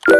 Hey,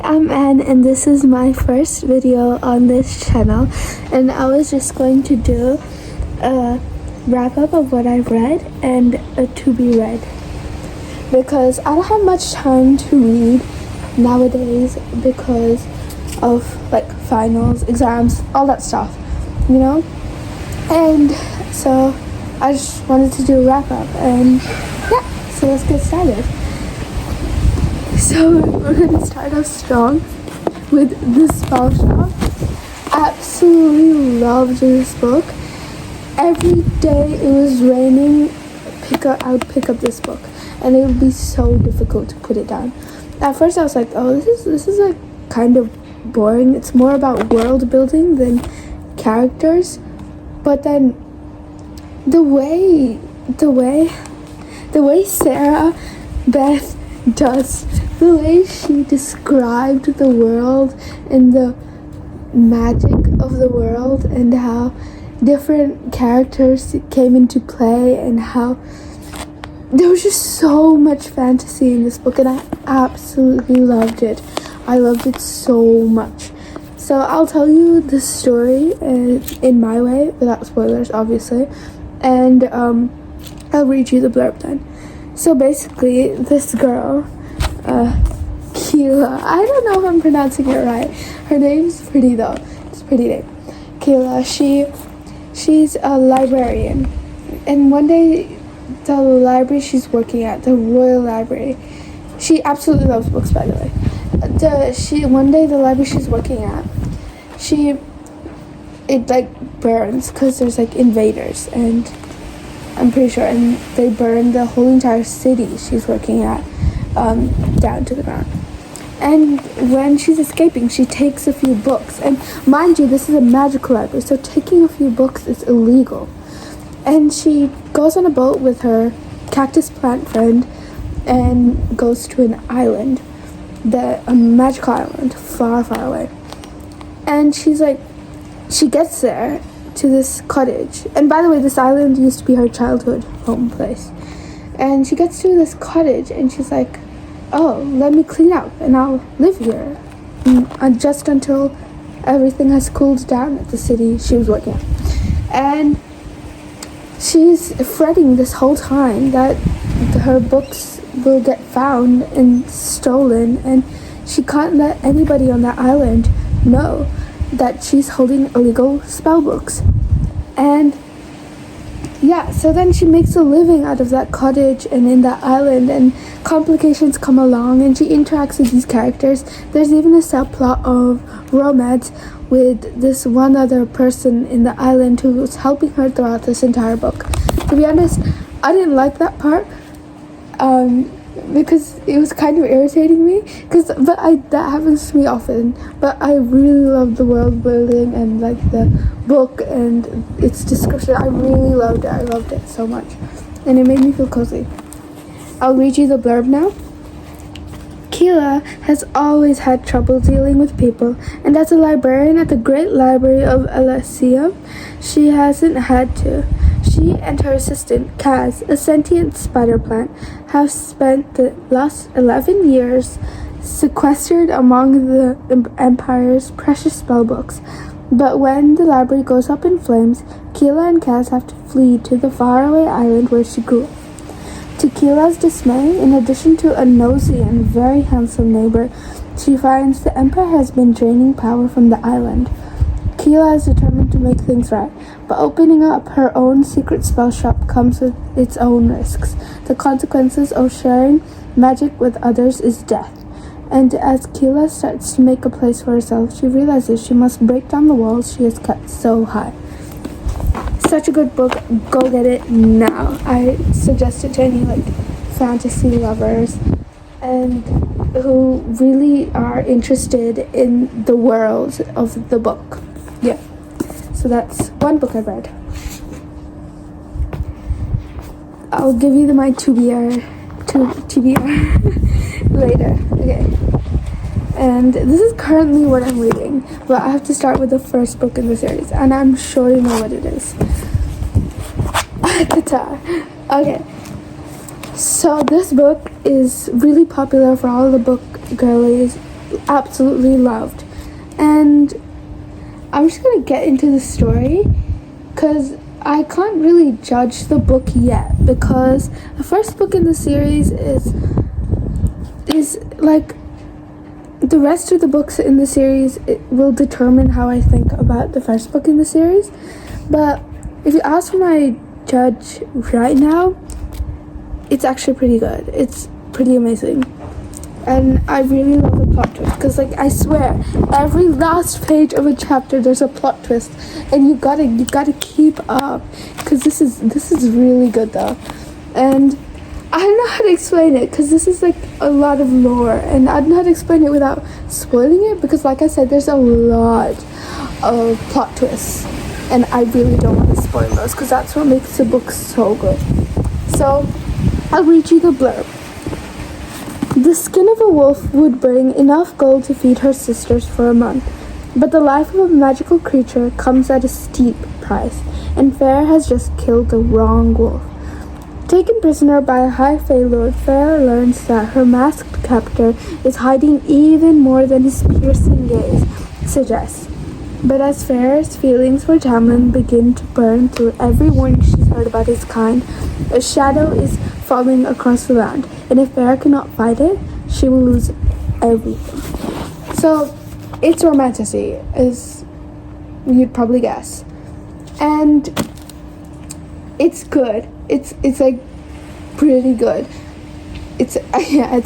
I'm Anne, and this is my first video on this channel, and I was just going to do a wrap up of what I've read and a to be read, because I don't have much time to read nowadays because of like finals, exams, all that stuff, you know, and so I just wanted to do a wrap up, and yeah, so let's get started. So we're going to start off strong with The Spell Shop. Absolutely loved this book. Every day it was raining, I would pick up this book, and it would be so difficult to put it down. At first I was like, oh, this is like kind of boring. It's more about world building than characters. But then the way Sarah Beth does, the way she described the world and the magic of the world and how different characters came into play and how there was just so much fantasy in this book, and I absolutely loved it. I loved it so much. So I'll tell you the story in my way, without spoilers obviously, and I'll read you the blurb then. So basically, this girl, Keela, I don't know if I'm pronouncing it right. Her name's pretty though. It's a pretty name. Keela, she's a librarian. And one day, the library she's working at, the Royal Library, she absolutely loves books, by the way. One day, the library she's working at, it like burns because there's like invaders, and I'm pretty sure, and they burned the whole entire city she's working at down to the ground. And when she's escaping, she takes a few books, and mind you, this is a magical library, so taking a few books is illegal. And she goes on a boat with her cactus plant friend and goes to an island, a magical island, far, far away. And she gets there to this cottage, and by the way, this island used to be her childhood home place. And she gets to this cottage, and she's like, oh, let me clean up and I'll live here just until everything has cooled down at the city she was working at. And she's fretting this whole time that her books will get found and stolen, and she can't let anybody on that island know that she's holding illegal spell books. And yeah, so then she makes a living out of that cottage and in that island, and complications come along, and she interacts with these characters. There's even a subplot of romance with this one other person in the island who was helping her throughout this entire book. To be honest, I didn't like that part because it was kind of irritating me, that happens to me often. But I really loved the world building and like the book and its description. I really loved it. I loved it so much, and it made me feel cozy. I'll read you the blurb now. Keela has always had trouble dealing with people, and as a librarian at the Great Library of Elysium, she hasn't had to. She and her assistant, Kaz, a sentient spider plant, have spent the last 11 years sequestered among the Empire's precious spellbooks. But when the library goes up in flames, Keela and Kaz have to flee to the faraway island where she grew up. To Keela's dismay, in addition to a nosy and very handsome neighbor, she finds the Empire has been draining power from the island. Keela is determined to make things right, but opening up her own secret spell shop comes with its own risks. The consequences of sharing magic with others is death. And as Keela starts to make a place for herself, she realizes she must break down the walls she has kept so high. Such a good book. Go get it now. I suggest it to any fantasy lovers and who really are interested in the world of the book. Yeah. So that's one book I've read. I'll give you my TBR. later. Okay. And this is currently what I'm reading, but I have to start with the first book in the series, and I'm sure you know what it is. Guitar. Okay. So this book is really popular for all the book girlies, absolutely loved. And I'm just gonna get into the story, because I can't really judge the book yet, because the first book in the series is like the rest of the books in the series. It will determine how I think about the first book in the series. But if you ask for my judge right now, it's actually pretty good. It's pretty amazing. And I really love the plot twist, because like I swear every last page of a chapter there's a plot twist, and you gotta keep up, because this is really good though. And I don't know how to explain it, because this is like a lot of lore, and I don't know how to explain it without spoiling it, because like I said, there's a lot of plot twists, and I really don't want to spoil those, because that's what makes the book so good. So I'll read you the blurb. The skin of a wolf would bring enough gold to feed her sisters for a month, but the life of a magical creature comes at a steep price, and Fair has just killed the wrong wolf. Taken prisoner by a high Fae Lord, Fair learns that her masked captor is hiding even more than his piercing gaze suggests. But as Fair's feelings for Tamlin begin to burn through every warning she's heard about his kind, a shadow is falling across the land, and if Fair cannot fight it, she will lose everything. So, it's romantasy, as you'd probably guess. And it's good. It's like pretty good. It's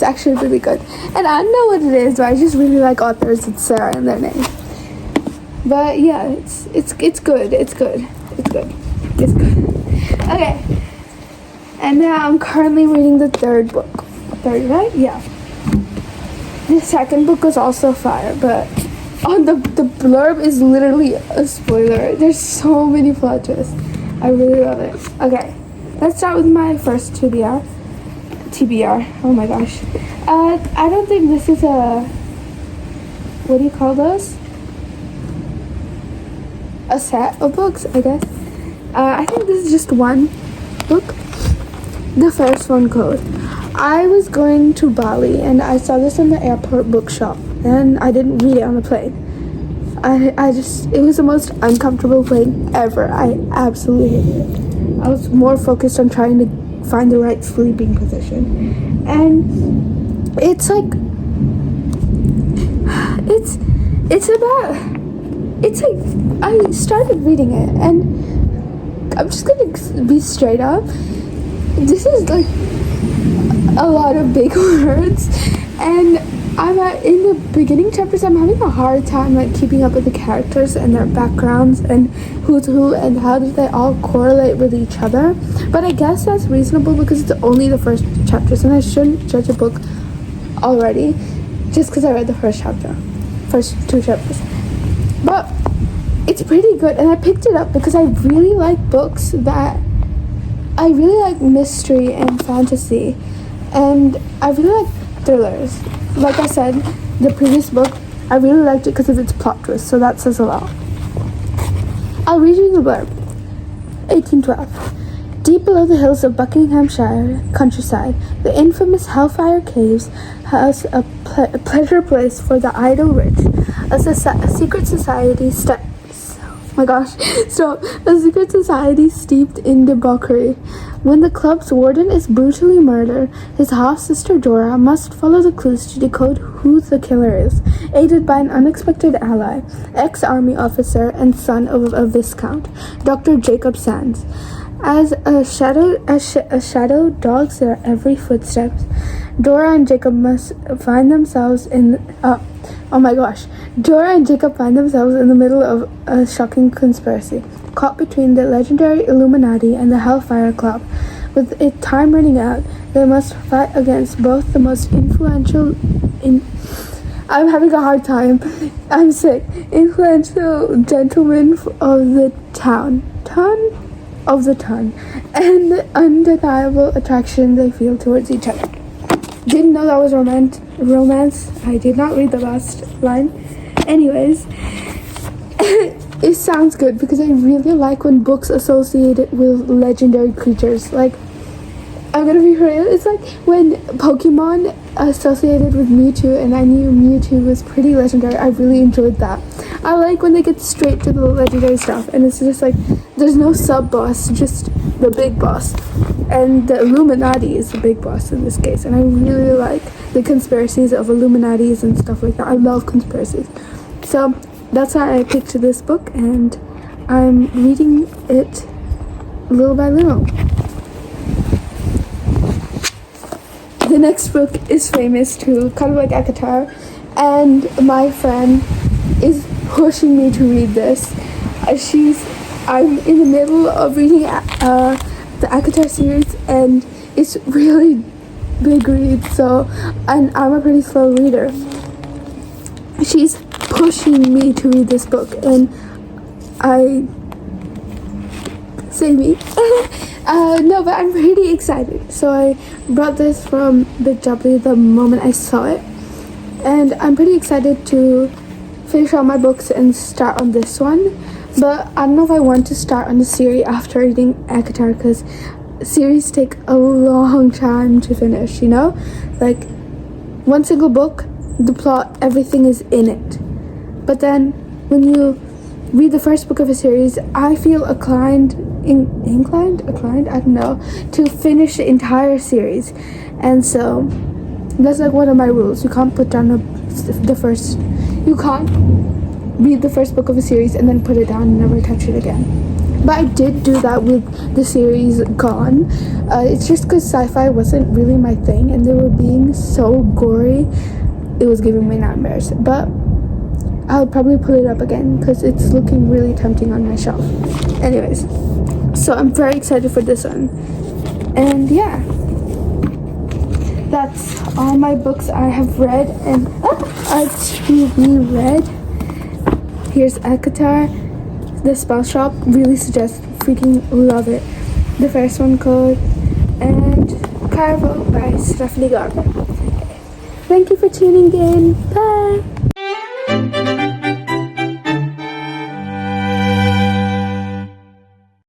actually pretty good. And I don't know what it is, but I just really like authors with Sarah in their name. But yeah, it's good. It's good. Okay. And now I'm currently reading the third book. Third, right? Yeah. The second book was also fire, but on the blurb is literally a spoiler. There's so many plot twists. I really love it. Okay. Let's start with my first TBR. Oh my gosh. I don't think this is a... What do you call those? A set of books, I guess. I think this is just one book. The first one code. I was going to Bali and I saw this in the airport bookshop, and I didn't read it on the plane. It was the most uncomfortable plane ever. I absolutely hated it. I was more focused on trying to find the right sleeping position. And it's like, I started reading it, and I'm just gonna be straight up. This is like a lot of big words, and in the beginning chapters I'm having a hard time like keeping up with the characters and their backgrounds and who's who and how do they all correlate with each other. But I guess that's reasonable because it's only the first chapters, and I shouldn't judge a book already just because I read the first two chapters. But it's pretty good, and I picked it up because I really like books that I really like mystery and fantasy, and I really like thrillers. Like I said, the previous book, I really liked it because of its plot twist, so that says a lot. I'll read you the blurb. 1812. Deep below the hills of Buckinghamshire countryside, the infamous Hellfire Caves has a pleasure place for the idle rich. A secret society a secret society steeped in debauchery. When the club's warden is brutally murdered, his half-sister Dora must follow the clues to decode who the killer is, aided by an unexpected ally, ex-army officer and son of a viscount, Dr. Jacob Sands. As a shadow dogs their every footsteps, Dora and Jacob find themselves in the middle of a shocking conspiracy, caught between the legendary Illuminati and the Hellfire Club. With its time running out, they must fight against both the most influential I'm having a hard time. I'm sick. Influential gentlemen of the town, and the undeniable attraction they feel towards each other. Didn't know that was romance. I did not read the last line. Anyways, it sounds good because I really like when books associated with legendary creatures. Like, I'm gonna be real, it's like when Pokemon associated with Mewtwo and I knew Mewtwo was pretty legendary. I really enjoyed that. I like when they get straight to the legendary stuff and it's just like there's no sub-boss, just the big boss. And the Illuminati is the big boss in this case, and I really like the conspiracies of Illuminatis and stuff like that. I love conspiracies. So that's why I picked this book, and I'm reading it little by little. The next book is famous too, kind of like ACOTAR, and my friend is pushing me to read this. I'm in the middle of reading the ACOTAR series, and it's really big read, and I'm a pretty slow reader. She's pushing me to read this book, and no, but I'm pretty excited. So I brought this from Big W the moment I saw it, and I'm pretty excited to finish all my books and start on this one. But I don't know if I want to start on the series after reading ACOTAR, because series take a long time to finish, you know? Like, one single book, the plot, everything is in it. But then when you read the first book of a series, I feel inclined, I don't know, to finish the entire series. And so that's like one of my rules. You can't put down you can't read the first book of a series and then put it down and never touch it again. But I did do that with the series Gone. It's just because sci-fi wasn't really my thing, and they were being so gory, it was giving me nightmares. But I'll probably put it up again because it's looking really tempting on my shelf. Anyways, so I'm very excited for this one. And yeah, that's all my books I have read and are to be read. Here's ACOTAR, The Spell Shop, really suggest, freaking love it. The First One Code, and Carvo by Stephanie Garber. Thank you for tuning in. Bye!